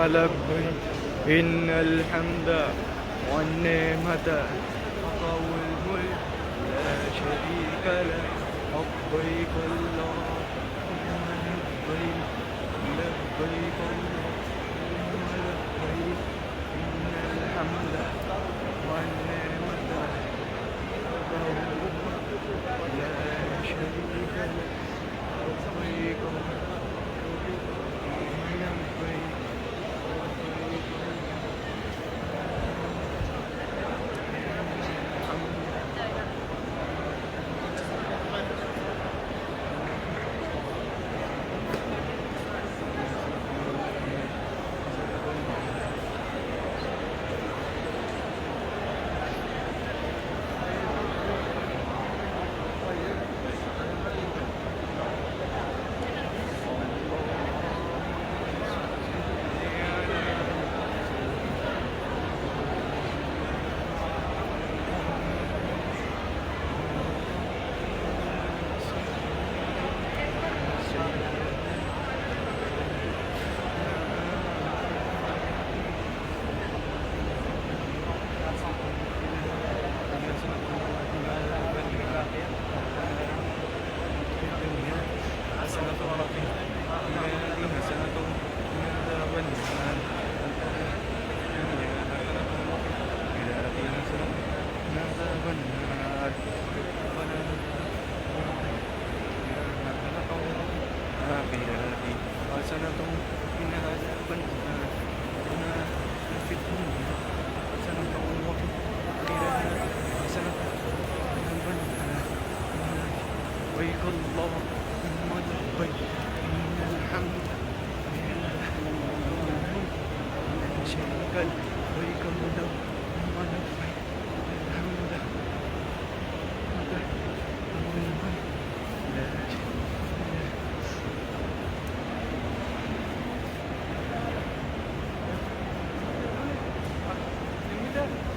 لبيك إن الحمد والنعمة لك والملك لا شريك لك لبيك اللهم لبيك لبيك اللهم لبيك إن الحمد والنعمة لك والملك لا شريك لك لبيك حسنة من عذاب النار ربنا في الدنيا حسنة وفي الآخرة حسنة وقنا عذاب النار لبيك اللهم لبيك إن الحمد والملك لا شريك لك لبيك اللهم لبيك الحمد والملك لا شريك لك